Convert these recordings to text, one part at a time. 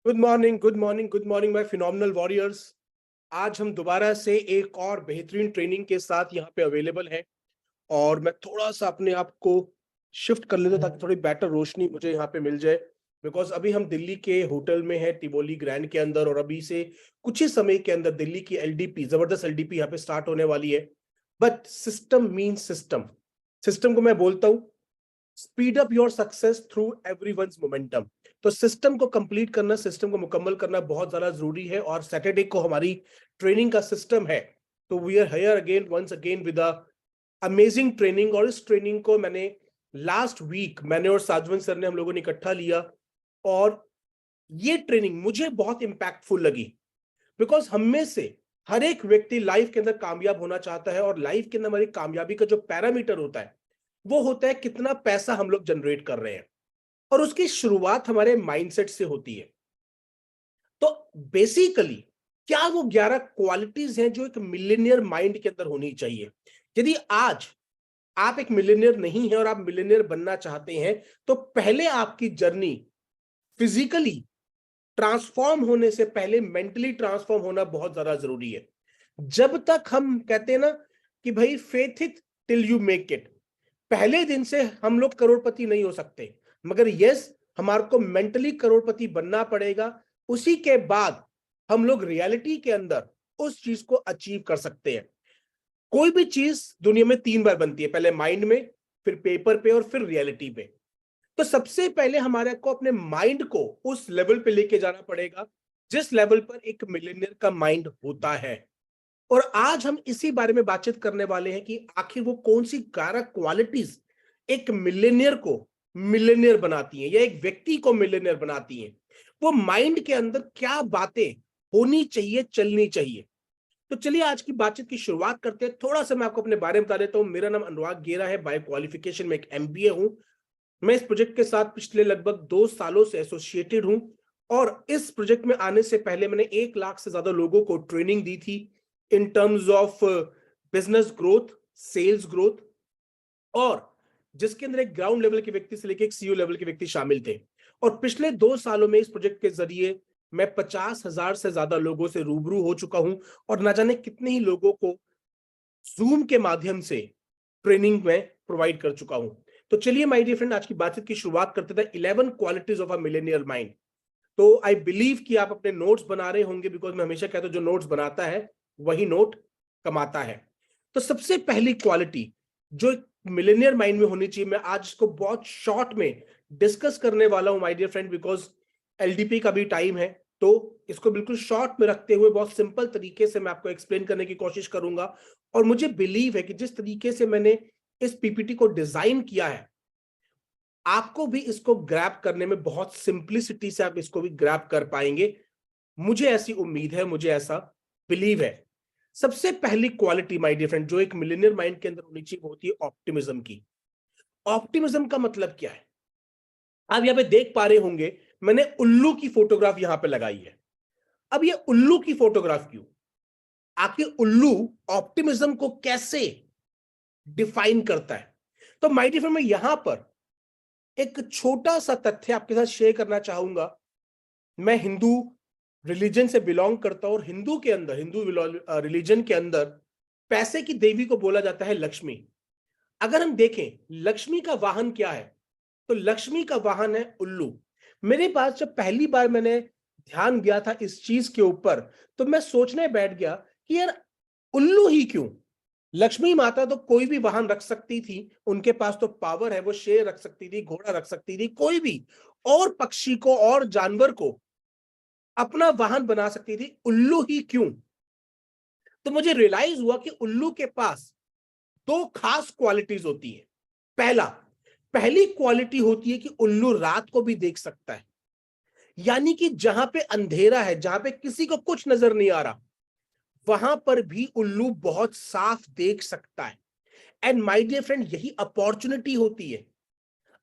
Good morning, good morning, good morning my phenomenal warriors. आज हम दोबारा से एक और बेहतरीन ट्रेनिंग के साथ यहाँ पे अवेलेबल हैं। और मैं थोड़ा सा अपने आप को शिफ्ट कर लेता हूं ताकि थोड़ी बेटर रोशनी मुझे यहाँ पे मिल जाए। बिकॉज अभी हम दिल्ली के होटल में हैं, टिबोली ग्रैंड के अंदर, और अभी से कुछ ही समय के अंदर दिल्ली की एलडीपी, जबरदस्त एलडीपी यहाँ पे स्टार्ट होने वाली है। But system means system. System को मैं बोलता हूँ speed up your success through everyone's momentum. तो सिस्टम को कंप्लीट करना, सिस्टम को मुकम्मल करना बहुत ज्यादा जरूरी है। और सैटरडे को हमारी ट्रेनिंग का सिस्टम है। तो we are here again, once again with amazing training. और इस ट्रेनिंग को मैंने लास्ट वीक, मैंने और साजवन सर ने, हम लोगों ने इकट्ठा लिया। और ये ट्रेनिंग मुझे बहुत इंपैक्टफुल लगी। बिकॉज हम में से हर एक व्यक्ति लाइफ के अंदर कामयाब होना चाहता है, और लाइफ के अंदर हमारी कामयाबी का जो पैरामीटर होता है वो होता है कितना पैसा हम लोग जनरेट कर रहे हैं। और उसकी शुरुआत हमारे माइंडसेट से होती है। तो बेसिकली क्या वो 11 क्वालिटीज हैं जो एक मिलियनियर माइंड के अंदर होनी चाहिए। यदि आज आप एक मिलियनियर नहीं है और आप मिलियनियर बनना चाहते हैं, तो पहले आपकी जर्नी फिजिकली ट्रांसफॉर्म होने से पहले मेंटली ट्रांसफॉर्म होना बहुत ज्यादा जरूरी है। जब तक हम कहते हैं ना कि भाई faith it till you make it, पहले दिन से हम लोग करोड़पति नहीं हो सकते, मगर यस, हमारे को मेंटली करोड़पति बनना पड़ेगा। उसी के बाद हम लोग रियलिटी के अंदर उस चीज को अचीव कर सकते हैं। कोई भी चीज दुनिया में 3 बार बनती है, पहले माइंड में, फिर पेपर पे, और फिर रियलिटी पे। तो सबसे पहले हमारे को अपने माइंड को उस लेवल पे लेके जाना पड़ेगा जिस लेवल पर एक मिलियनियर का माइंड होता है। और आज हम इसी बारे में बातचीत करने वाले हैं कि आखिर वो कौन सी 11 क्वालिटीज एक मिलेनियर को मिलेनियर बनाती हैं, या एक व्यक्ति को मिलेनियर बनाती हैं। वो माइंड के अंदर क्या बातें होनी चाहिए, चलनी चाहिए। तो चलिए आज की बातचीत की शुरुआत करते हैं। थोड़ा सा मैं आपको अपने बारे में बता देता हूं। मेरा नाम अनुराग गेरा है। बाय क्वालिफिकेशन में एक एमबीए हूं। मैं इस प्रोजेक्ट के साथ पिछले लगभग 2 सालों से एसोसिएटेड हूं। और इस प्रोजेक्ट में आने से पहले मैंने 1 लाख से ज्यादा लोगों को ट्रेनिंग दी थी in terms of business growth, sales growth, और जिसके अंदर एक ग्राउंड लेवल के व्यक्ति से लेकर एक सीईओ लेवल के व्यक्ति शामिल थे। और पिछले 2 सालों में इस प्रोजेक्ट के जरिए मैं 50,000 से ज्यादा लोगों से रूबरू हो चुका हूं, और ना जाने कितने ही लोगों को जूम के माध्यम से ट्रेनिंग में प्रोवाइड कर चुका हूं। तो चलिए माय डियर फ्रेंड, आज की बातचीत की शुरुआत करते थे 11 qualities of a millennial mind. तो आई बिलीव कि आप अपने नोट्स बना रहे होंगे, बिकॉज मैं हमेशा कहता हूं जो नोट्स बनाता है वही नोट कमाता है। तो सबसे पहली क्वालिटी जो एक मिलेनियर माइंड में होनी चाहिए, मैं आज इसको बहुत शॉर्ट में डिस्कस करने वाला हूं my dear friend, because LDP का भी टाइम है। तो इसको बिल्कुल शॉर्ट में रखते हुए बहुत सिंपल तरीके से मैं आपको एक्सप्लेन करने की कोशिश करूंगा। और मुझे बिलीव है कि जिस तरीके से मैंने इस पीपीटी को डिजाइन किया है, आपको भी इसको ग्रैब करने में बहुत सिंप्लिसिटी से आप इसको भी ग्रैब कर पाएंगे। मुझे ऐसी उम्मीद है, मुझे ऐसा बिलीव है। सबसे पहली क्वालिटी माय डियर फ्रेंड जो एक मिलियनियर माइंड के अंदर होनी चाहिए वो होती है ऑप्टिमिज्म की। ऑप्टिमिज्म का मतलब क्या है? आप यहां पे देख पा रहे होंगे, मैंने उल्लू की फोटोग्राफ यहां पे लगाई है। अब ये उल्लू की फोटोग्राफ क्यों? आखिर उल्लू ऑप्टिमिज्म को कैसे डिफाइन करता है? तो माय डियर फ्रेंड मैं यहां पर एक छोटा सा तथ्य आपके साथ शेयर करना चाहूंगा। मैं हिंदू रिलीजन से बिलोंग करता हूं, और हिंदू के अंदर, हिंदू रिलीजन के अंदर पैसे की देवी को बोला जाता है लक्ष्मी। अगर हम देखें लक्ष्मी का वाहन क्या है, तो लक्ष्मी का वाहन है उल्लू। मेरे पास जब पहली बार मैंने ध्यान दिया था इस चीज के ऊपर, तो मैं सोचने बैठ गया कि यार उल्लू ही क्यों? लक्ष्मी माता तो कोई भी वाहन रख सकती थी, उनके पास तो पावर है, वो शेर रख सकती थी, घोड़ा रख सकती थी, कोई भी और पक्षी को और जानवर को अपना वाहन बना सकती थी, उल्लू ही क्यों? तो मुझे रियलाइज हुआ कि उल्लू के पास 2 खास क्वालिटीज होती है। पहला, पहली क्वालिटी होती है कि उल्लू रात को भी देख सकता है। यानी कि जहां पे अंधेरा है, जहां पे किसी को कुछ नजर नहीं आ रहा, वहां पर भी उल्लू बहुत साफ देख सकता है। एंड माय डियर फ्रेंड यही अपॉर्चुनिटी होती है।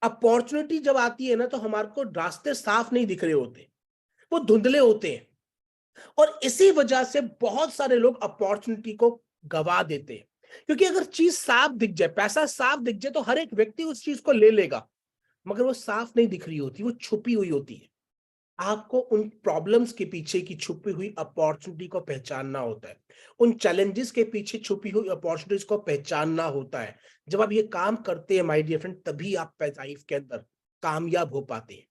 अपॉर्चुनिटी जब आती है ना, तो हमारे को रास्ते साफ नहीं दिख रहे होते, वो धुंधले होते हैं। और इसी वजह से बहुत सारे लोग अपॉर्चुनिटी को गवा देते हैं। क्योंकि अगर चीज साफ दिख जाए, पैसा साफ दिख जाए, तो हर एक व्यक्ति उस चीज को ले लेगा, मगर वो साफ नहीं दिख रही होती, वो छुपी हुई होती है। आपको उन प्रॉब्लम्स के पीछे की छुपी हुई अपॉर्चुनिटी को पहचानना होता है, उन चैलेंजेस के पीछे छुपी हुई अपॉर्चुनिटीज को पहचानना होता है। जब आप ये काम करते हैं माय डियर फ्रेंड, तभी आप लाइफ के अंदर कामयाब हो पाते हैं।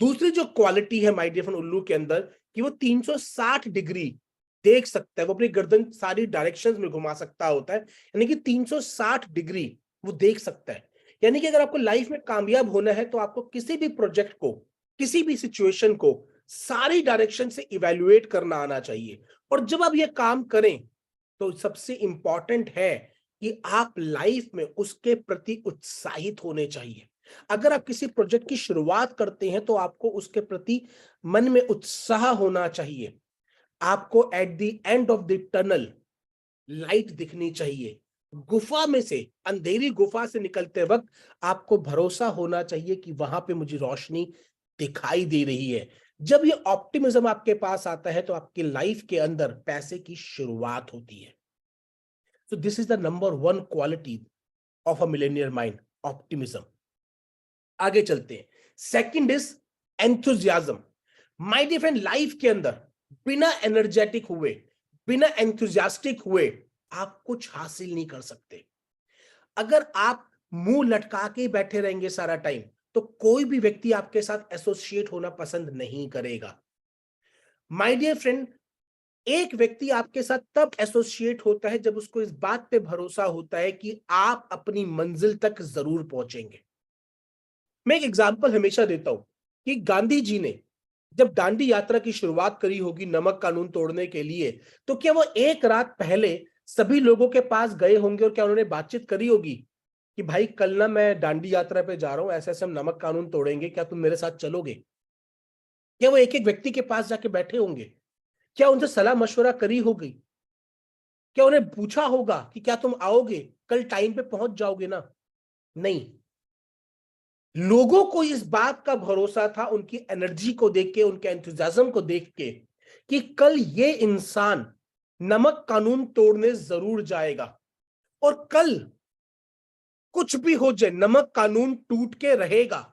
दूसरी जो क्वालिटी है माय डियर फ्रेंड उल्लू के अंदर, कि वो 360 डिग्री देख सकता है, वो अपनी गर्दन सारी डायरेक्शंस में घुमा सकता होता है, यानी कि 360 डिग्री वो देख सकता है। यानी कि अगर आपको लाइफ में कामयाब होना है तो आपको किसी भी प्रोजेक्ट को, किसी भी सिचुएशन को सारी डायरेक्शन से इवेल्युएट करना आना चाहिए। और जब आप ये काम करें तो सबसे इंपॉर्टेंट है कि आप लाइफ में उसके प्रति उत्साहित होने चाहिए। अगर आप किसी प्रोजेक्ट की शुरुआत करते हैं तो आपको उसके प्रति मन में उत्साह होना चाहिए। आपको at the end of the tunnel light दिखनी चाहिए। गुफा में से, अंधेरी गुफा से निकलते वक्त आपको भरोसा होना चाहिए कि वहां पे मुझे रोशनी दिखाई दे रही है। जब ये ऑप्टिमिज्म आपके पास आता है तो आपकी लाइफ के अंदर पैसे की शुरुआत होती है। So this is the number one quality of a millionaire mind, optimism. आगे चलते हैं। Second is enthusiasm. My dear friend, life के अंदर बिना एनर्जेटिक हुए, बिना एंथुजियास्टिक हुए आप कुछ हासिल नहीं कर सकते। अगर आप मुंह लटका के बैठे रहेंगे सारा टाइम, तो कोई भी व्यक्ति आपके साथ एसोसिएट होना पसंद नहीं करेगा। माय डियर फ्रेंड, एक व्यक्ति आपके साथ तब एसोसिएट होता है जब उसको इस बात पे भरोसा होता है कि आप अपनी मंजिल तक जरूर पहुंचेंगे। मैं एक एग्जांपल हमेशा देता हूं कि गांधी जी ने जब दांडी यात्रा की शुरुआत करी होगी नमक कानून तोड़ने के लिए, तो क्या वो एक रात पहले सभी लोगों के पास गए होंगे और क्या उन्होंने बातचीत करी होगी कि भाई कल ना मैं दांडी यात्रा पे जा रहा हूं, ऐसे ऐसे हम नमक कानून तोड़ेंगे, क्या तुम मेरे साथ चलोगे? क्या वो एक एक व्यक्ति के पास जाके बैठे होंगे? क्या उनसे सलाह मशवरा करी होगी? क्या उन्हें पूछा होगा कि क्या तुम आओगे, कल टाइम पे पहुंच जाओगे ना? नहीं। लोगों को इस बात का भरोसा था, उनकी एनर्जी को देख के, उनके एंथुसियाज्म को देख के, कि कल ये इंसान नमक कानून तोड़ने जरूर जाएगा और कल कुछ भी हो जाए नमक कानून टूट के रहेगा।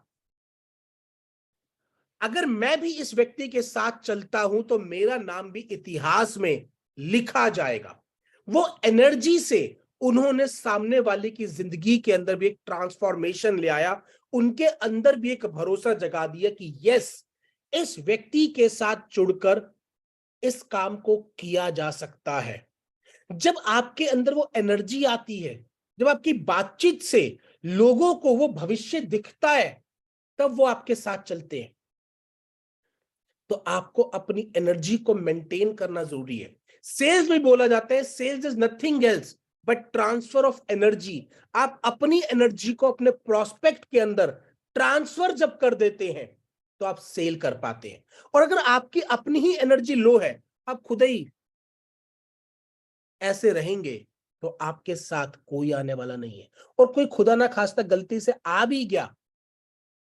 अगर मैं भी इस व्यक्ति के साथ चलता हूं तो मेरा नाम भी इतिहास में लिखा जाएगा। वो एनर्जी से उन्होंने सामने वाले की जिंदगी के अंदर भी एक ट्रांसफॉर्मेशन ले आया, उनके अंदर भी एक भरोसा जगा दिया कि यस, इस व्यक्ति के साथ जुड़कर इस काम को किया जा सकता है। जब आपके अंदर वो एनर्जी आती है, जब आपकी बातचीत से लोगों को वो भविष्य दिखता है, तब वो आपके साथ चलते हैं। तो आपको अपनी एनर्जी को मेंटेन करना जरूरी है। सेल्स में बोला जाता है sales is nothing else but transfer of energy. आप अपनी एनर्जी को अपने प्रोस्पेक्ट के अंदर ट्रांसफर जब कर देते हैं तो आप सेल कर पाते हैं। और अगर आपकी अपनी ही एनर्जी लो है, आप खुद ही ऐसे रहेंगे, तो आपके साथ कोई आने वाला नहीं है। और कोई खुदा ना खास्ता गलती से आ भी गया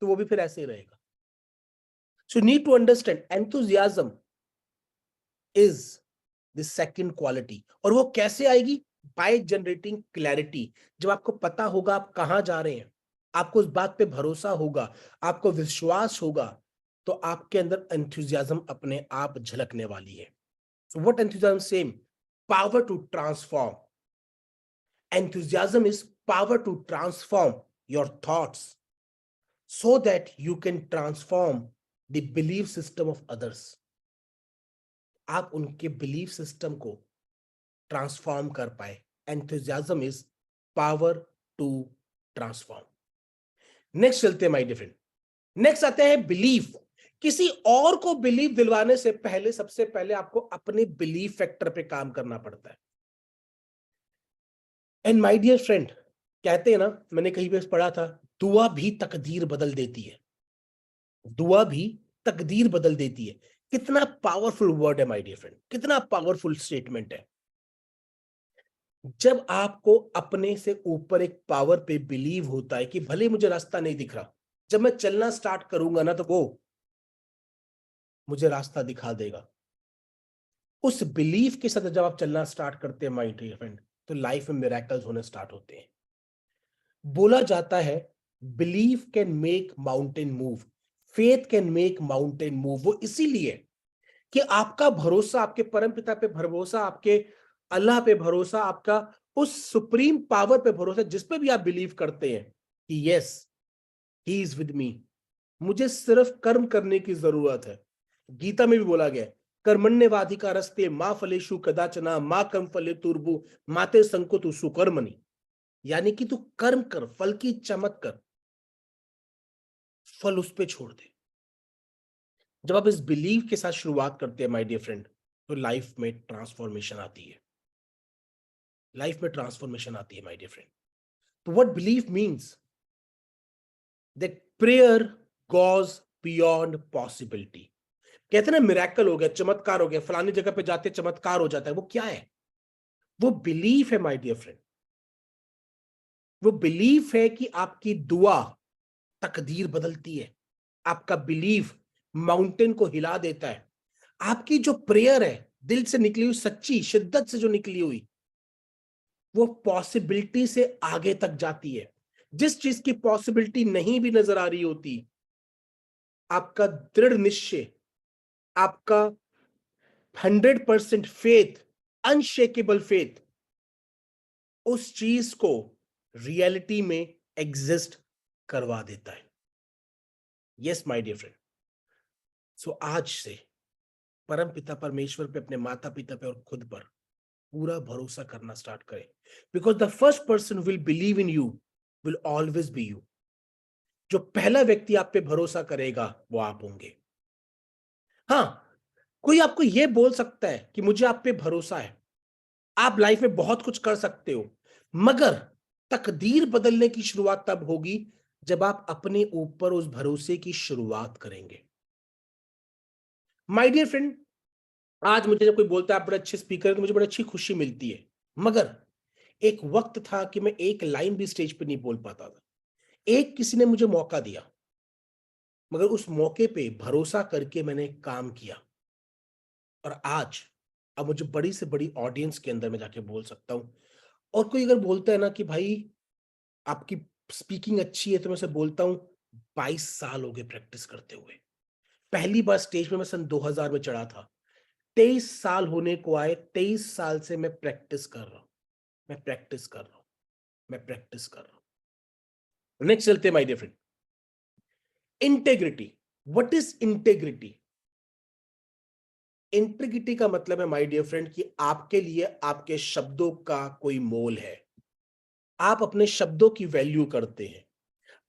तो वो भी फिर ऐसे ही रहेगा। So you need to understand enthusiasm is the second quality। और वो कैसे आएगी? By generating clarity। जब आपको पता होगा आप कहां जा रहे हैं, आपको उस बात पे भरोसा होगा, आपको विश्वास होगा, तो आपके अंदर enthusiasm अपने आप झलकने वाली है। So what enthusiasm same? Power to transform। Enthusiasm is power to transform your thoughts so that you can transform the belief system of others। आप उनके बिलीफ सिस्टम को ट्रांसफॉर्म कर पाए। Enthusiasm is power to transform. Next चलते हैं my dear friend. Next आते हैं belief. किसी और को बिलीफ दिलवाने से पहले सबसे पहले आपको अपने बिलीफ फैक्टर पे काम करना पड़ता है। एंड माय डियर फ्रेंड, कहते हैं ना, मैंने कहीं पे पढ़ा था, दुआ भी तकदीर बदल देती है। दुआ भी तकदीर बदल देती है। कितना पावरफुल वर्ड है माय डियर फ्रेंड, कितना पावरफुल स्टेटमेंट है। जब आपको अपने से ऊपर एक पावर पे बिलीव होता है कि भले मुझे रास्ता नहीं दिख रहा, जब मैं चलना स्टार्ट करूंगा ना तो वो मुझे रास्ता दिखा देगा। उस बिलीफ के साथ जब आप चलना स्टार्ट करते हैं माय डियर फ्रेंड, तो लाइफ में मिरेकल्स होने स्टार्ट होते हैं। बोला जाता है belief can make mountain move, faith can make mountain move. वो इसीलिए कि आपका भरोसा, आपके परम पिता पे भरोसा, आपके अल्लाह पे भरोसा, आपका उस सुप्रीम पावर पे भरोसा जिस पे भी आप बिलीव करते हैं कि yes he is with me, मुझे सिर्फ कर्म करने की जरूरत है। गीता में भी बोला गया है, कर्मण्येवाधिकारस्ते मा फलेषु कदाचन मा कर्म फले तुर्भु माते संकुतु सुकर्मणि। यानी कि तू कर्म कर, फल की इच्छा मत कर, फल उस पे छोड़ दे। जब आप इस बिलीव के साथ शुरुआत करते हैं माय डियर फ्रेंड, तो लाइफ में ट्रांसफॉर्मेशन आती है, लाइफ में ट्रांसफॉर्मेशन आती है माय डियर फ्रेंड। तो what believe means that prayer goes beyond possibility. कहते हैं ना मिरेकल हो गया, चमत्कार हो गया, फलानी जगह पे जाते चमत्कार हो जाता है, वो क्या है? वो बिलीफ है माय डियर फ्रेंड। वो बिलीफ है कि आपकी दुआ तकदीर बदलती है, आपका बिलीफ माउंटेन को हिला देता है, आपकी जो प्रेयर है दिल से निकली हुई, सच्ची शिद्दत से जो निकली हुई, वो पॉसिबिलिटी से आगे तक जाती है। जिस चीज की पॉसिबिलिटी नहीं भी नजर आ रही होती, आपका दृढ़ निश्चय, आपका 100% फेथ, अनशेकेबल फेथ, उस चीज को रियलिटी में एग्जिस्ट करवा देता है। Yes my dear friend. So आज से परम पिता परमेश्वर पे, अपने माता पिता पे और खुद पर पूरा भरोसा करना स्टार्ट करें, because the first person will believe in you will always be you. जो पहला व्यक्ति आप पे भरोसा करेगा वो आप होंगे। हाँ, कोई आपको यह बोल सकता है कि मुझे आप पे भरोसा है, आप लाइफ में बहुत कुछ कर सकते हो, मगर तकदीर बदलने की शुरुआत तब होगी जब आप अपने ऊपर उस भरोसे की शुरुआत करेंगे। माय डियर फ्रेंड, आज मुझे जब कोई बोलता है आप बड़े अच्छे स्पीकर हैं, तो मुझे बड़ी अच्छी खुशी मिलती है, मगर एक वक्त था कि मैं एक लाइन भी स्टेज पे नहीं बोल पाता था। एक किसी ने मुझे मौका दिया, मगर उस मौके पे भरोसा करके मैंने काम किया, और आज अब मुझे बड़ी से बड़ी ऑडियंस के अंदर में जाके बोल सकता हूं। और कोई अगर बोलता है ना कि भाई आपकी स्पीकिंग अच्छी है, तो मैं उसे बोलता हूं 22 साल हो गए प्रैक्टिस करते हुए। पहली बार स्टेज पे मैं सन 2000 में चढ़ा था, 23 साल होने को आए, 23 साल से मैं प्रैक्टिस कर रहा हूं, मैं प्रैक्टिस कर रहा हूं, मैं प्रैक्टिस कर रहा हूं। नेक्स्ट चलते my dear friend, integrity. What is integrity? Integrity का मतलब है माय डियर फ्रेंड कि आपके लिए आपके शब्दों का कोई मोल है, आप अपने शब्दों की वैल्यू करते हैं,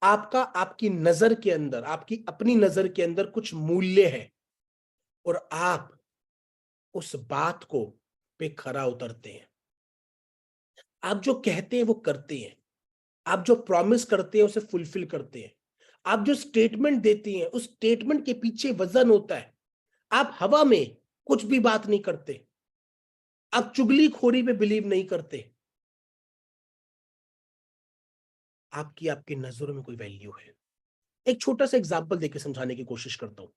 आपका आपकी नजर के अंदर, आपकी अपनी नजर के अंदर कुछ मूल्य है, और आप उस बात को पे खरा उतरते हैं। आप जो कहते हैं वो करते हैं, आप जो प्रॉमिस करते हैं उसे फुलफिल करते हैं, आप जो स्टेटमेंट देते हैं उस स्टेटमेंट के पीछे वजन होता है। आप हवा में कुछ भी बात नहीं करते, आप चुगलीखोरी पे बिलीव नहीं करते, आपकी आपकी नजरों में कोई वैल्यू है। एक छोटा सा एग्जांपल देके समझाने की कोशिश करता हूं।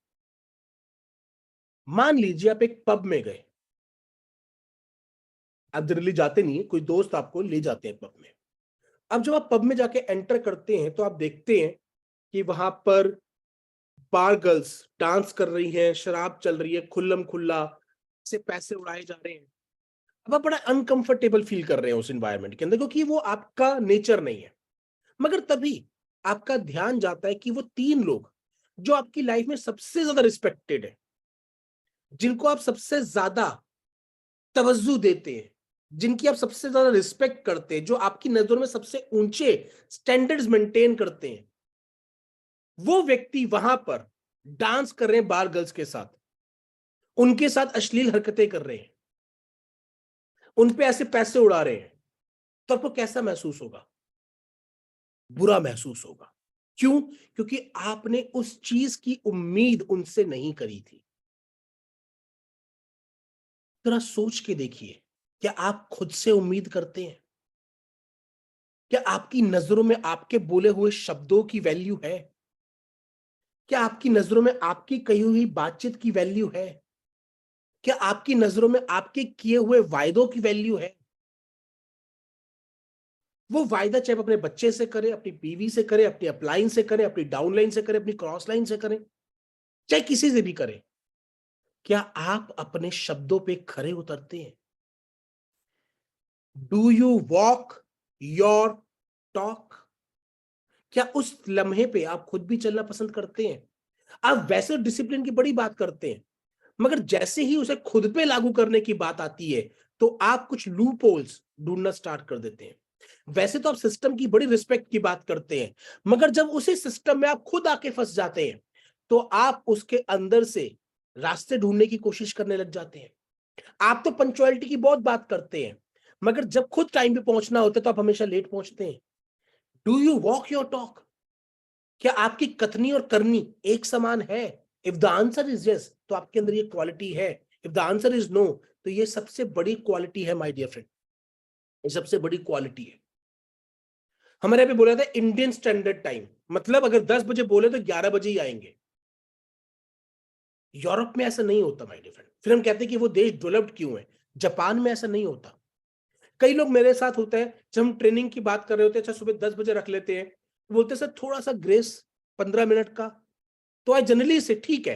मान लीजिए आप एक पब में गए, आप जनरली जाते नहीं है, कोई दोस्त आपको ले जाते हैं पब में। अब जब आप पब में जाके एंटर करते हैं तो आप देखते हैं कि वहां पर बार गर्ल्स डांस कर रही हैं, शराब चल रही है खुल्लम खुल्ला, से पैसे उड़ाए जा रहे हैं। अब आप बड़ा अनकंफर्टेबल फील कर रहे हैं उस एनवायरनमेंट के अंदर, क्योंकि वो आपका नेचर नहीं है। मगर तभी आपका ध्यान जाता है कि वो 3 लोग जो आपकी लाइफ में सबसे ज्यादा रिस्पेक्टेड है, जिनको आप सबसे ज्यादा तवज्जो देते हैं, जिनकी आप सबसे ज्यादा रिस्पेक्ट करते हैं, जो आपकी नजरों में सबसे ऊंचे स्टैंडर्ड्स मेंटेन करते हैं, वो व्यक्ति वहां पर डांस कर रहे हैं बार गर्ल्स के साथ, उनके साथ अश्लील हरकतें कर रहे हैं, उन पे ऐसे पैसे उड़ा रहे हैं, तो आपको कैसा महसूस होगा? बुरा महसूस होगा। क्यों? क्योंकि आपने उस चीज की उम्मीद उनसे नहीं करी थी। जरा सोच के देखिए, क्या आप खुद से उम्मीद करते हैं? क्या आपकी नजरों में आपके बोले हुए शब्दों की वैल्यू है? क्या आपकी नजरों में आपकी कही हुई बातचीत की वैल्यू है? क्या आपकी नजरों में आपके किए हुए वायदों की वैल्यू है? वो वायदा चाहे आप अपने बच्चे से करें, अपनी बीवी से करें, अपनी अपलाइन से करें, अपनी डाउनलाइन से करें, अपनी क्रॉस लाइन से करें, चाहे किसी से भी करें, क्या आप अपने शब्दों पे खरे उतरते हैं? Do you walk your talk? क्या उस लम्हे पे आप खुद भी चलना पसंद करते हैं? आप वैसे डिसिप्लिन की बड़ी बात करते हैं, मगर जैसे ही उसे खुद पे लागू करने की बात आती है, तो आप कुछ लूप होल्स ढूंढना स्टार्ट कर देते हैं। वैसे तो आप सिस्टम की बड़ी रिस्पेक्ट की बात करते हैं, मगर जब उसी सिस्टम में आप खुद आके फंस जाते हैं, तो आप उसके अंदर से रास्ते ढूंढने की कोशिश करने लग जाते हैं। आप तो पंक्चुअलिटी की बहुत बात करते हैं, मगर जब खुद टाइम पे पहुंचना होता है तो आप हमेशा लेट पहुंचते हैं। Do you walk your talk? क्या आपकी कथनी और करनी एक समान है? If the answer is yes, तो आपके अंदर ये क्वालिटी है। If the answer is no, तो ये सबसे बड़ी क्वालिटी है माय डियर फ्रेंड, ये सबसे बड़ी क्वालिटी है। हमारे यहाँ पे बोला था इंडियन स्टैंडर्ड टाइम, मतलब अगर 10 बजे बोले तो 11 बजे ही आएंगे। यूरोप में ऐसा नहीं होता माय डियर फ्रेंड। फिर हम कहते हैं कि वो देश डेवलप्ड क्यों है। जापान में ऐसा नहीं होता। कई लोग मेरे साथ होता है, जब हम ट्रेनिंग की बात कर रहे होते हैं, अच्छा सुबह 10 बजे रख लेते हैं, बोलते सर थोड़ा सा ग्रेस 15 मिनट का। तो आई जनरली से ठीक है,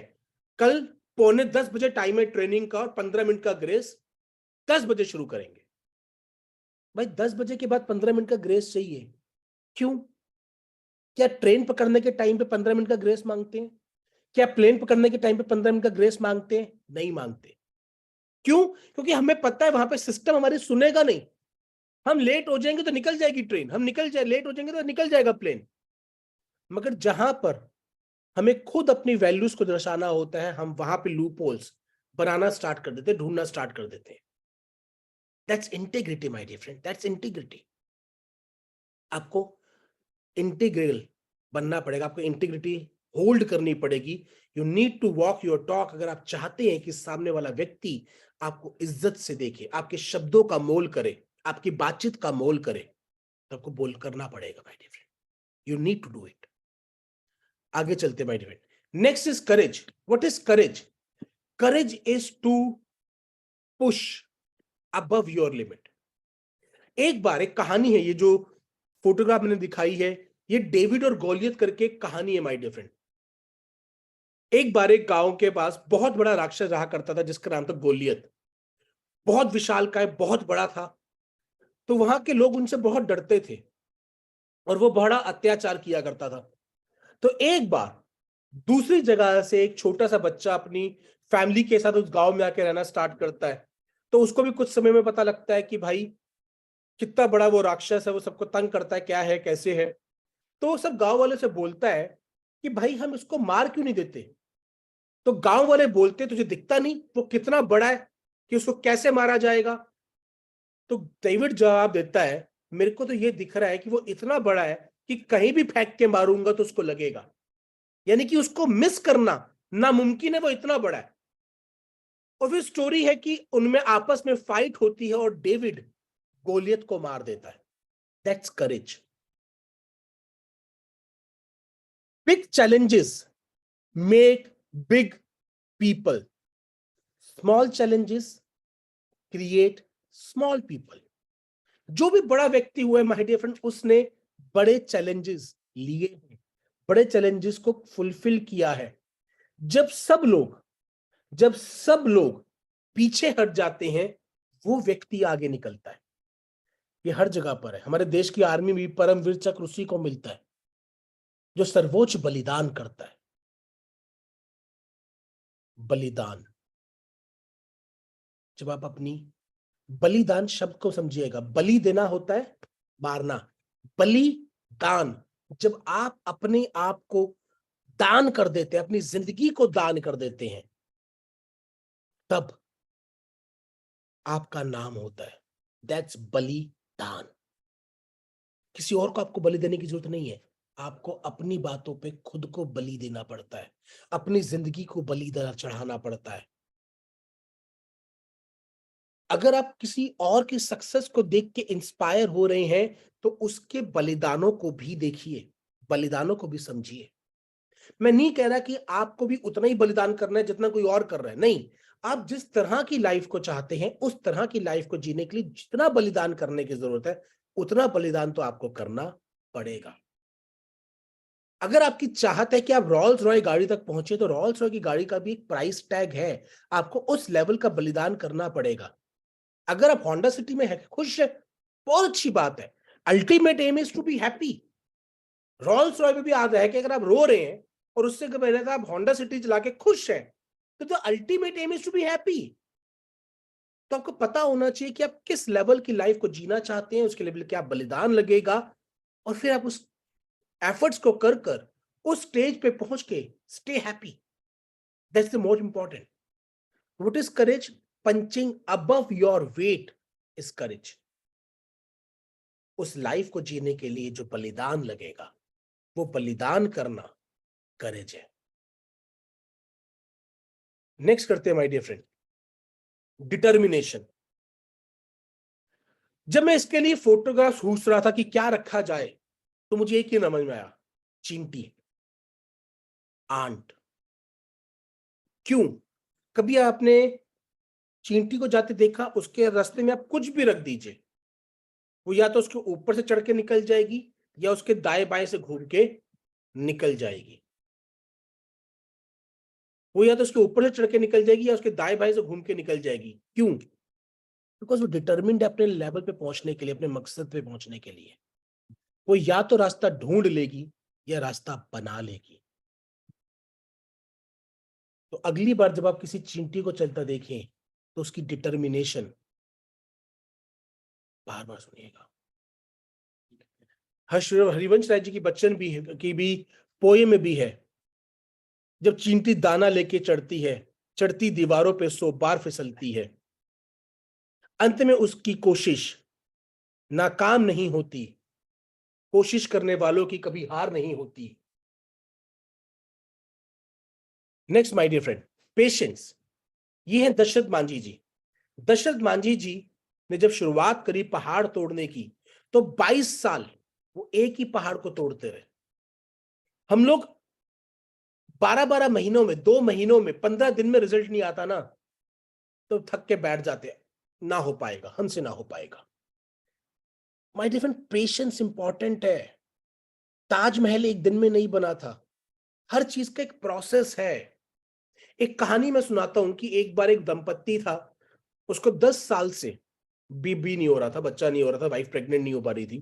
कल 9:45 टाइम है ट्रेनिंग का और 15 मिनट का ग्रेस, 10 बजे शुरू करेंगे। भाई 10 बजे के बाद 15 मिनट का ग्रेस चाहिए क्यों? क्या ट्रेन पकड़ने के टाइम पे 15 मिनट का ग्रेस मांगते हैं? क्या प्लेन पकड़ने के टाइम पे 15 मिनट का ग्रेस मांगते हैं? नहीं मांगते। क्यों? क्योंकि हमें पता है वहां पे सिस्टम हमारी सुनेगा नहीं। हम लेट हो जाएंगे तो निकल जाएगी ट्रेन, हम निकल जाए लेट हो जाएंगे तो निकल जाएगा प्लेन। मगर जहां पर हमें खुद अपनी वैल्यूज को दर्शाना होता है, हम वहां पे लूप होल्स बनाना स्टार्ट कर देते हैं, ढूंढना स्टार्ट कर देते हैं। That's integrity my dear friend, that's integrity. आपको इंटीग्रल बनना पड़ेगा, आपको इंटीग्रिटी होल्ड करनी पड़ेगी। You need to walk your talk. अगर आप चाहते हैं कि सामने वाला व्यक्ति आपको इज्जत से देखे, आपके शब्दों का मोल करे, आपकी बातचीत का मोल करे, तो आपको बोल करना पड़ेगा my dear friend. You need to do it. आगे चलते my dear friend. Next is courage. What is courage? Courage is to push above your limit. एक बार एक कहानी है, ये जो फोटोग्राफ मैंने दिखाई है, ये डेविड और गोलियत करके एक कहानी है माय डियर फ्रेंड। एक बार एक गांव के पास बहुत बड़ा राक्षस रहा करता था जिसका नाम था गोलियत। बहुत विशालकाय, बहुत बड़ा था। तो वहां के लोग उनसे बहुत डरते थे और वो बड़ा अत्याचार किया करता था। तो एक बार दूसरी जगह से एक छोटा सा बच्चा अपनी फैमिली के साथ उस गांव में आके रहना स्टार्ट करता है। तो उसको भी कुछ समय में पता लगता है कि भाई कितना बड़ा वो राक्षस है, वो सबको तंग करता है, क्या है कैसे है। तो वो सब गांव वाले से बोलता है कि भाई हम इसको मार क्यों नहीं देते। तो गांव वाले बोलते तुझे दिखता नहीं वो कितना बड़ा है कि उसको कैसे मारा जाएगा। तो डेविड जवाब देता है मेरे को तो ये दिख रहा है कि वो इतना बड़ा है कि कहीं भी फेंक के मारूंगा तो उसको लगेगा, यानी कि उसको मिस करना नामुमकिन है, वो इतना बड़ा है। और फिर स्टोरी है कि उनमें आपस में फाइट होती है और डेविड गोलियत को मार देता है। That's courage. Big challenges make big people, small challenges create small people. जो भी बड़ा व्यक्ति हुआ है माय डियर फ्रेंड, उसने बड़े चैलेंजेस लिए हैं, बड़े चैलेंजेस को फुलफिल किया है। जब सब लोग जब सब लोग पीछे हट जाते हैं, वो व्यक्ति आगे निकलता है। ये हर जगह पर है। हमारे देश की आर्मी में भी परमवीर चक्र उसी को मिलता है जो सर्वोच्च बलिदान करता है। बलिदान, जब आप अपनी बलिदान शब्द को समझिएगा, बलि देना होता है मारना, बलिदान जब आप अपने आप को दान कर देते हैं, अपनी जिंदगी को दान कर देते हैं, तब आपका नाम होता है। दैट्स बलिदान। किसी और को आपको बलि देने की जरूरत नहीं है। आपको अपनी बातों पे खुद को बलि देना पड़ता है, अपनी जिंदगी को बलि चढ़ाना पड़ता है। अगर आप किसी और की सक्सेस को देख के इंस्पायर हो रहे हैं, तो उसके बलिदानों को भी देखिए, बलिदानों को भी समझिए। मैं नहीं कह रहा कि आपको भी उतना ही बलिदान करना है जितना कोई और कर रहा है, नहीं। आप जिस तरह की लाइफ को चाहते हैं, उस तरह की लाइफ को जीने के लिए जितना बलिदान करने की जरूरत है, उतना बलिदान तो आपको करना पड़ेगा। अगर आपकी चाहत है कि आप रॉल्स रॉय गाड़ी तक पहुंचे, तो रॉल्स रॉय की गाड़ी का भी एक प्राइस टैग है, आपको उस लेवल का बलिदान करना पड़ेगा। अगर आप होंडा सिटी में है, खुश है, बहुत अच्छी बात है। Ultimate aim is to be happy. Rolls Royce में भी आ रहा है कि अगर आप रो रहे हैं और उससे पहले तो आप होंडा सिटी चला के खुश हैं, तो ultimate aim is to be happy. तो आपको पता होना चाहिए कि आप किस लेवल की लाइफ को जीना चाहते हैं, उसके लेवल क्या बलिदान लगेगा, और फिर आप उस एफर्ट्स को कर कर उस स्टेज पे पहुंच के stay happy. That's the most important. What is courage? Punching above your weight is करेज। उस लाइफ को जीने के लिए जो बलिदान लगेगा, वो बलिदान करना करेज है। नेक्स्ट करते हैं माय डियर फ्रेंड, डिटर्मिनेशन। जब मैं इसके लिए फोटोग्राफ पूछ रहा था कि क्या रखा जाए, तो मुझे एक ही समझ में आया, चींटी, आंट। क्यों? कभी आपने चींटी को जाते देखा? उसके रास्ते में आप कुछ भी रख दीजिए, वो या तो उसके ऊपर से चढ़ के निकल जाएगी या उसके दाएं बाएं से घूम के निकल जाएगी। वो या तो उसके ऊपर से चढ़ के निकल जाएगी या उसके दाएं बाएं से घूम के निकल जाएगी। क्यों? बिकॉज वो डिटर्मिन्ड है अपने लेवल पे पहुंचने के लिए, अपने मकसद पे पहुंचने के लिए। वो या तो रास्ता ढूंढ लेगी या रास्ता बना लेगी। तो अगली बार जब आप किसी चींटी को चलता देखें, तो उसकी डिटर्मिनेशन बार बार सुनिएगा। हरिवंश राय जी की बच्चन भी की भी पोए में भी है, जब चींटी दाना लेके चढ़ती है, चढ़ती दीवारों पे 100 बार फिसलती है, अंत में उसकी कोशिश नाकाम नहीं होती, कोशिश करने वालों की कभी हार नहीं होती। Next my dear friend, patience. ये है दशरथ मांझी जी। दशरथ मांझी जी ने जब शुरुआत करी पहाड़ तोड़ने की, तो 22 साल वो एक ही पहाड़ को तोड़ते रहे। हम लोग 12-12 महीनों में, 2 महीनों में, 15 दिन में रिजल्ट नहीं आता ना, तो थक के बैठ जाते हैं, ना हो पाएगा, हमसे ना हो पाएगा। My dear friend, patience important है। ताजमहल एक दिन में नहीं बना था, हर चीज का एक प्रोसेस है। एक कहानी मैं सुनाता हूं कि एक बार एक दंपत्ति था, उसको 10 साल से बेबी नहीं हो रहा था, बच्चा नहीं हो रहा था, वाइफ प्रेग्नेंट नहीं हो पा रही थी।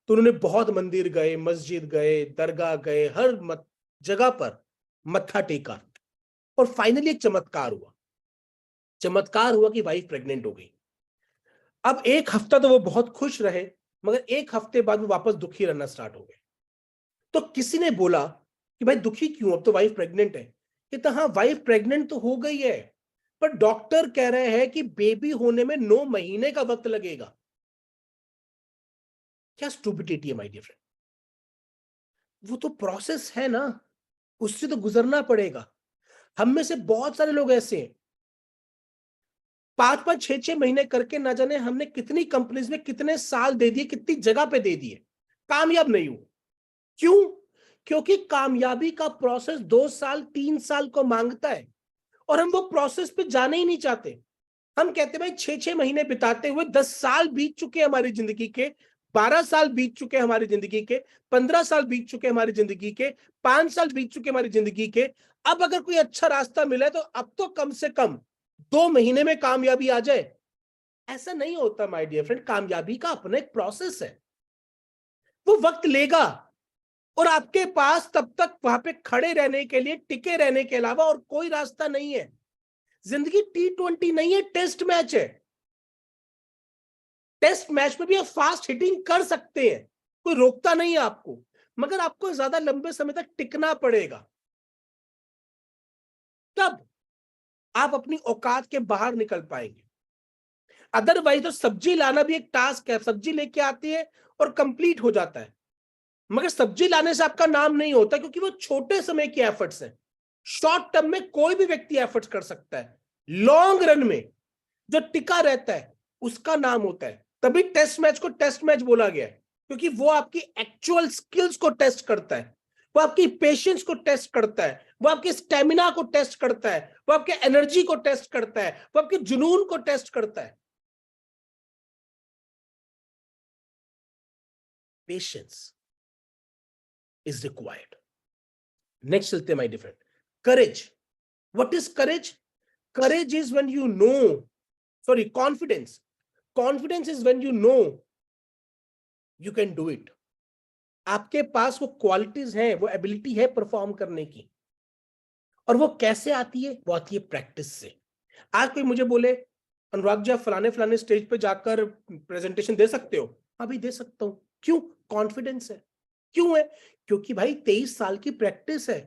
तो उन्होंने बहुत मंदिर गए, मस्जिद गए, दरगाह गए, हर जगह पर मत्था टेका, और फाइनली एक चमत्कार हुआ। चमत्कार हुआ कि वाइफ प्रेग्नेंट हो गई। अब एक हफ्ता तो वो बहुत खुश रहे, मगर एक हफ्ते बाद वो वापस दुखी रहना स्टार्ट हो गए। तो किसी ने बोला कि भाई दुखी क्यों, अब तो वाइफ प्रेग्नेंट है। कहता हाँ, वाइफ प्रेग्नेंट तो हो गई है, पर डॉक्टर कह रहे हैं कि बेबी होने में 9 महीने का वक्त लगेगा। क्या स्टूपिडिटी है माय डियर फ्रेंड। वो तो प्रोसेस है ना, उससे तो गुजरना पड़ेगा। हम में से बहुत सारे लोग ऐसे हैं, 5-5 6-6 महीने करके ना जाने हमने कितनी कंपनीज में कितने साल दे दिए, कितनी जगह पे दे दिए, कामयाब नहीं हुए। क्यों? क्योंकि कामयाबी का प्रोसेस 2 साल 3 साल को मांगता है, और हम वो प्रोसेस पे जाने ही नहीं चाहते। हम कहते भाई 6-6 महीने बिताते हुए 10 साल बीत चुके हमारी जिंदगी के, 12 साल बीत चुके हमारी जिंदगी के, 15 साल बीत चुके हमारी जिंदगी के, 5 साल बीत चुके हमारी जिंदगी के। अब अगर कोई अच्छा रास्ता मिले तो अब तो कम से कम 2 महीने में कामयाबी आ जाए। ऐसा नहीं होता माय डियर फ्रेंड, कामयाबी का अपना एक प्रोसेस है, वो वक्त लेगा, और आपके पास तब तक वहां पे खड़े रहने के लिए, टिके रहने के अलावा और कोई रास्ता नहीं है। जिंदगी T20 नहीं है, टेस्ट मैच है। टेस्ट मैच में भी आप फास्ट हिटिंग कर सकते हैं, कोई रोकता नहीं है आपको, मगर आपको ज्यादा लंबे समय तक टिकना पड़ेगा। तब आप अपनी औकात के बाहर निकल पाएंगे। अदरवाइज तो सब्जी लाना भी एक टास्क है, सब्जी लेके आती है और कंप्लीट हो जाता है, मगर सब्जी लाने से आपका नाम नहीं होता, क्योंकि वो छोटे समय की एफर्ट्स है। शॉर्ट टर्म में कोई भी व्यक्ति एफर्ट्स कर सकता है, लॉन्ग रन में जो टिका रहता है उसका नाम होता है। तभी टेस्ट मैच को टेस्ट मैच बोला गया है, क्योंकि वो आपकी एक्चुअल स्किल्स को टेस्ट करता है, वो आपकी पेशेंस को टेस्ट करता है, वो आपकी स्टेमिना को टेस्ट करता है, वो आपके एनर्जी को टेस्ट करता है, वो आपके जुनून को टेस्ट करता है। Patience is required. नेक्स्ट चलते हैं my dear friend, courage. What is courage? Courage is when you know, sorry, confidence. Confidence is when you know you can do it. आपके पास वो क्वालिटीज हैं, वो एबिलिटी है परफॉर्म करने की। और वो कैसे आती है? वो आती है प्रैक्टिस से। आज कोई मुझे बोले अनुराग जी आप फलाने फलाने स्टेज पे जाकर प्रेजेंटेशन दे सकते हो? अभी दे सकता हूं। क्यों? कॉन्फिडेंस है। क्यों है? क्योंकि भाई 23 साल की प्रैक्टिस है।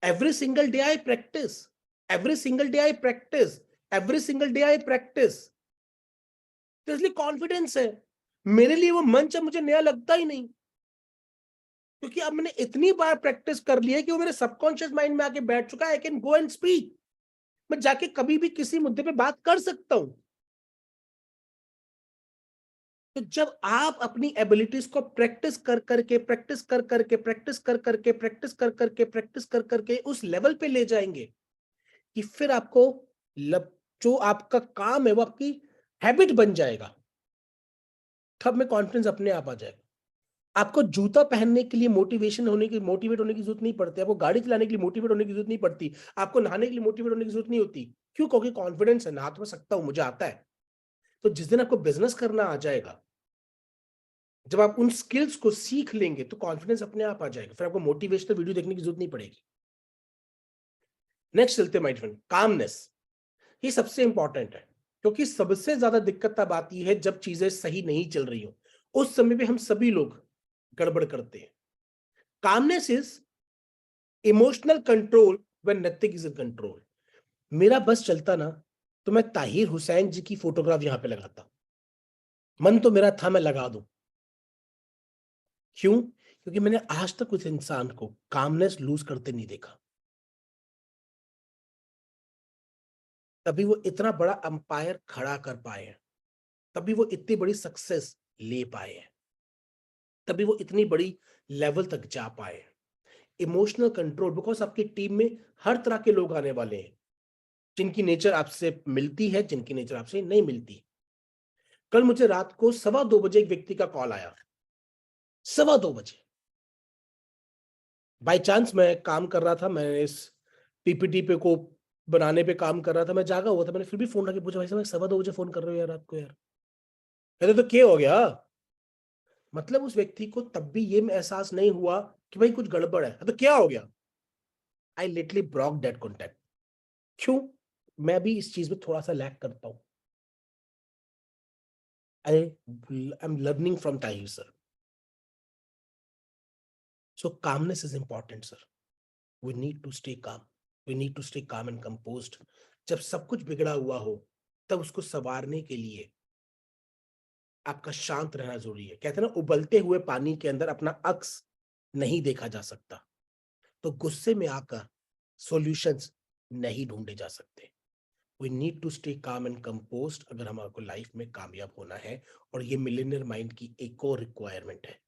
Every single day I practice, every single day I practice, every single day I practice. तो इसलिए कॉन्फिडेंस है। मेरे लिए वो मंच अब मुझे नया लगता ही नहीं, क्योंकि अब मैंने इतनी बार प्रैक्टिस कर ली है कि वो मेरे सबकॉन्शियस माइंड में आके बैठ चुका है। I can go and speak. मैं जाके कभी भी किसी मुद्दे पे बात कर सकता हूं। तो जब आप अपनी एबिलिटीज को प्रैक्टिस कर करके प्रैक्टिस कर करके प्रैक्टिस कर करके प्रैक्टिस कर करके प्रैक्टिस कर करके उस लेवल पे ले जाएंगे कि फिर आपको जो आपका काम है वो आपकी हैबिट बन जाएगा, तब में कॉन्फिडेंस अपने आप आ जाएगा। आपको जूता पहनने के लिए मोटिवेट होने की जरूरत नहीं पड़ती। आपको गाड़ी चलाने के लिए मोटिवेट होने की जरूरत नहीं पड़ती। आपको नहाने के लिए मोटिवेट होने की जरूरत नहीं होती। क्यों? क्योंकि कॉन्फिडेंस है, नहा तो मैं सकता हूं, मुझे आता है। तो जिस दिन आपको बिजनेस करना आ जाएगा, जब आप उन स्किल्स को सीख लेंगे, तो कॉन्फिडेंस अपने आप आ जाएगा। फिर आपको मोटिवेशनल वीडियो देखने की जरूरत नहीं पड़ेगी। नेक्स्ट चलते माय फ्रेंड, कामनेस। ये सबसे इंपॉर्टेंट है, क्योंकि सबसे ज्यादा दिक्कत तब आती है जब चीजें सही नहीं चल रही हो। उस समय पे हम सभी लोग गड़बड़ करते हैं। Calmness is emotional control when nothing is in control. मेरा बस चलता ना, तो मैं ताहिर हुसैन जी की फोटोग्राफ यहां पे लगाता। मन तो मेरा था मैं लगा दूं। क्यों? क्योंकि मैंने आज तक उस इंसान को कामनेस लूज करते नहीं देखा। तभी वो इतना बड़ा अंपायर खड़ा कर पाए हैं, तभी वो इतनी बड़ी सक्सेस ले पाए हैं, तभी वो इतनी बड़ी लेवल तक जा पाए हैं। इमोशनल कंट्रोल, बिकॉज आपकी टीम में हर तरह के लोग आने वाले हैं, जिनकी नेचर आपसे मिलती है, जिनकी नेचर आपसे नहीं मिलती। कल मुझे रात को 2:15 एक व्यक्ति का कॉल आया। 2:15 बाई चांस मैं काम कर रहा था, मैं इस पीपीटी पे को बनाने पे काम कर रहा था, मैं जागा हुआ था। मैंने फिर भी फोन करके पूछा, भाई साहब 2:15 फोन कर रहे हो यार रात को? यार कहते तो क्या हो गया? मतलब उस व्यक्ति को तब भी ये एहसास नहीं हुआ कि भाई कुछ गड़बड़ है। तो क्या हो गया? I literally block that contact. क्यों? मैं भी इस चीज में थोड़ा सा लैक करता हूं। I am learning from Tahir sir. So calmness is important sir. We need to stay calm, we need to stay calm and composed. जब सब कुछ बिगड़ा हुआ हो, तब उसको संवारने के लिए आपका शांत रहना जरूरी है। कहते हैं ना, उबलते हुए पानी के अंदर अपना अक्स नहीं देखा जा सकता। तो गुस्से में आकर सॉल्यूशंस नहीं ढूंढे जा सकते। We need to stay calm and composed अगर हमारे लाइफ में कामयाब होना है। और ये मिलेनियर माइंड की एक और रिक्वायरमेंट है।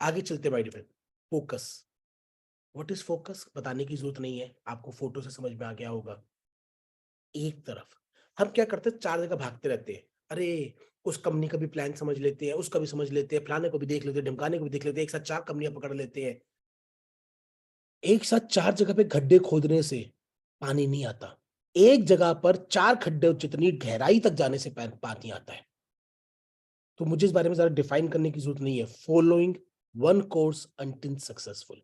आगे चलते my dear, focus. What is focus बताने की जरूरत नहीं है, आपको फोटो से समझ में आ गया होगा। एक तरफ हम क्या करते हैं, चार जगह भागते रहते हैं। अरे उस कंपनी का भी प्लान समझ लेते हैं, उसका भी समझ लेते हैं, फलाने को भी देख लेते हैं, ढमकाने को भी देख लेते हैं, एक साथ चार कंपनियां पकड़ लेते हैं। एक साथ चार जगह पे गड्ढे खोदने से पानी नहीं आता। एक जगह पर चार खड्डे जितनी गहराई तक जाने से पानी आता है। तो मुझे इस बारे में ज्यादा डिफाइन करने की जरूरत नहीं है। Following one course until successful.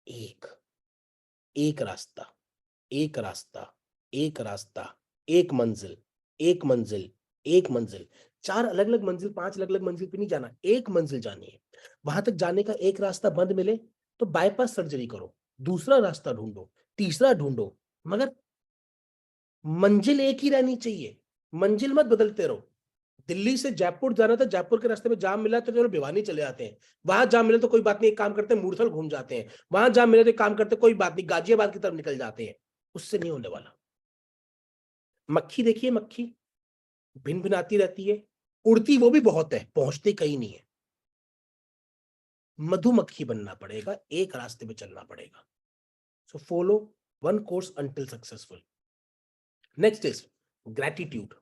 एक एक रास्ता, एक रास्ता, एक रास्ता, एक मंजिल, एक मंजिल, एक मंजिल। चार अलग अलग मंजिल, पांच अलग अलग मंजिल पे नहीं जाना, एक मंजिल जानी है। वहां तक जाने का एक रास्ता बंद मिले तो बाईपास सर्जरी करो, दूसरा रास्ता ढूंढो, तीसरा ढूंढो, मगर मंजिल एक ही रहनी चाहिए। मंजिल मत बदलते रहो। दिल्ली से जयपुर जाना था, जयपुर के रास्ते में जाम मिला तो चलो भिवानी चले जाते हैं। वहां जाम मिले तो कोई बात नहीं, एक काम करते हैं मूर्थल घूम जाते हैं। वहां जाम मिले तो एक काम करते, कोई बात नहीं, गाजियाबाद की तरफ निकल जाते हैं। उससे नहीं होने वाला। मक्खी देखिए, मक्खी भिन भिनाती रहती है, उड़ती वो भी बहुत है, पहुंचती कहीं नहीं है। मधुमक्खी बनना पड़ेगा, एक रास्ते पे चलना पड़ेगा। So follow one course until successful. Next is gratitude.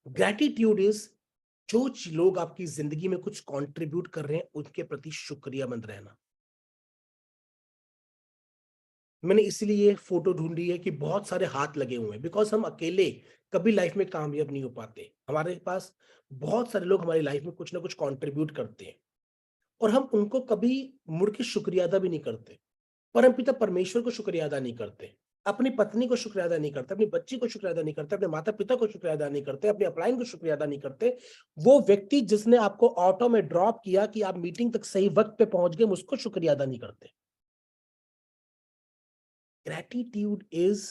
Gratitude is जो लोग आपकी जिंदगी में कुछ कंट्रीब्यूट कर रहे हैं, उनके प्रति शुक्रिया मंद रहना। मैंने इसलिए ये फोटो ढूंढी है कि बहुत सारे हाथ लगे हुए हैं, बिकॉज हम अकेले कभी लाइफ में कामयाब नहीं हो पाते। हमारे पास बहुत सारे लोग हमारी लाइफ में कुछ ना कुछ कंट्रीब्यूट करते हैं और हम उनको कभी मुड़ के शुक्रिया अदा भी नहीं करते। परमपिता परमेश्वर को शुक्रिया अदा नहीं करते, अपनी पत्नी को शुक्रिया अदा नहीं करते, अपनी बच्ची को शुक्रिया अदा नहीं करते, अपने माता पिता को शुक्रिया अदा नहीं करते, अपने अपलाइन को शुक्रिया अदा नहीं करते। वो व्यक्ति जिसने आपको ऑटो में ड्रॉप किया कि आप मीटिंग तक सही वक्त पे पहुंच गए, उसको शुक्रिया अदा नहीं करते। Gratitude is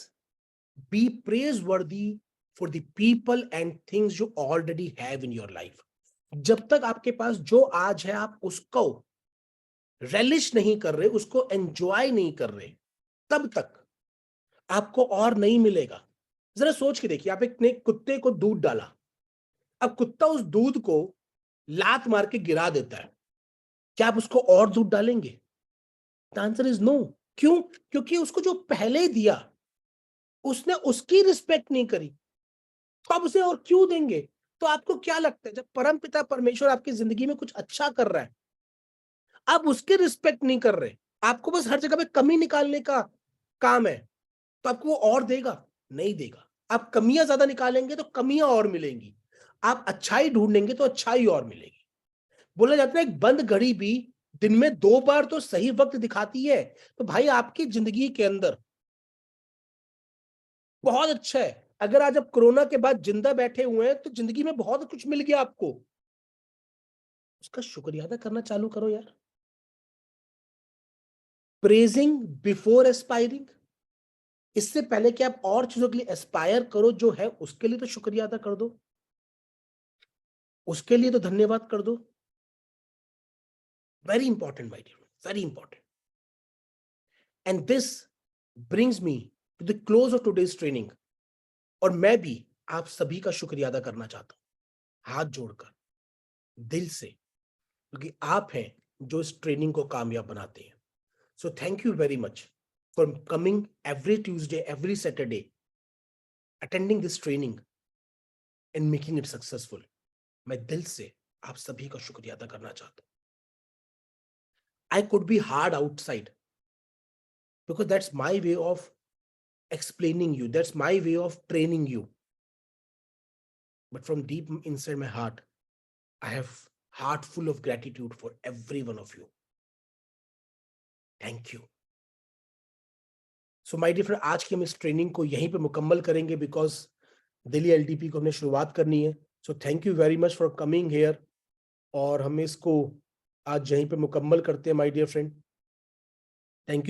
be praiseworthy for the people and things you already have in your life. जब तक आपके पास जो आज है आप उसको रेलिश नहीं कर रहे, उसको एंजॉय नहीं कर रहे, तब तक आपको और नहीं मिलेगा। जरा सोच के देखिए, आप एक ने कुत्ते को दूध डाला, अब कुत्ता उस दूध को लात मार के गिरा देता है, क्या आप उसको और दूध डालेंगे? The answer is no. क्यों? क्योंकि उसको जो पहले दिया उसने उसकी रिस्पेक्ट नहीं करी, तो आप उसे और क्यों देंगे? तो आपको क्या लगता है, जब परम पिता परमेश्वर आपकी जिंदगी में कुछ अच्छा कर रहा है, आप उसकी रिस्पेक्ट नहीं कर रहे, आपको बस हर जगह पे कमी निकालने का काम है, तो आपको वो और देगा? नहीं देगा। आप कमियां ज्यादा निकालेंगे तो कमियां और मिलेंगी, आप अच्छाई ढूंढेंगे तो अच्छाई और मिलेगी। बोला जाता है एक बंद घड़ी भी दिन में 2 बार तो सही वक्त दिखाती है। तो भाई आपकी जिंदगी के अंदर बहुत अच्छा है, अगर आज आप कोरोना के बाद जिंदा बैठे हुए हैं तो जिंदगी में बहुत कुछ मिल गया आपको, उसका शुक्रिया अदा करना चालू करो यार। प्रेजिंग बिफोर एस्पायरिंग, इससे पहले कि आप और चीजों के लिए एस्पायर करो, जो है उसके लिए तो शुक्रिया अदा कर दो, उसके लिए तो धन्यवाद कर दो। Very important my dear, very important. And this brings me to the close of today's training. और मैं भी आप सभी का शुक्रिया अदा करना चाहता हूं, हाथ जोड़कर, दिल से, क्योंकि आप हैं जो इस ट्रेनिंग को कामयाब बनाते हैं। सो thank you very much for coming every Tuesday, every Saturday, attending this training and making it successful. मैं दिल से आप सभी का शुक्रिया अदा करना चाहता हूं। I could be hard outside, because that's my way of explaining you, that's my way of training you, but from deep inside my heart I have heart full of gratitude for every one of you. Thank you. So my dear friend, आज की हम इस training को यहीं पे मुकम्मल करेंगे, because Delhi LTP को हमने शुरुआत करनी है। So thank you very much for coming here, और हम इसको आज यहीं पे मुकम्मल करते हैं my dear friend. Thank you.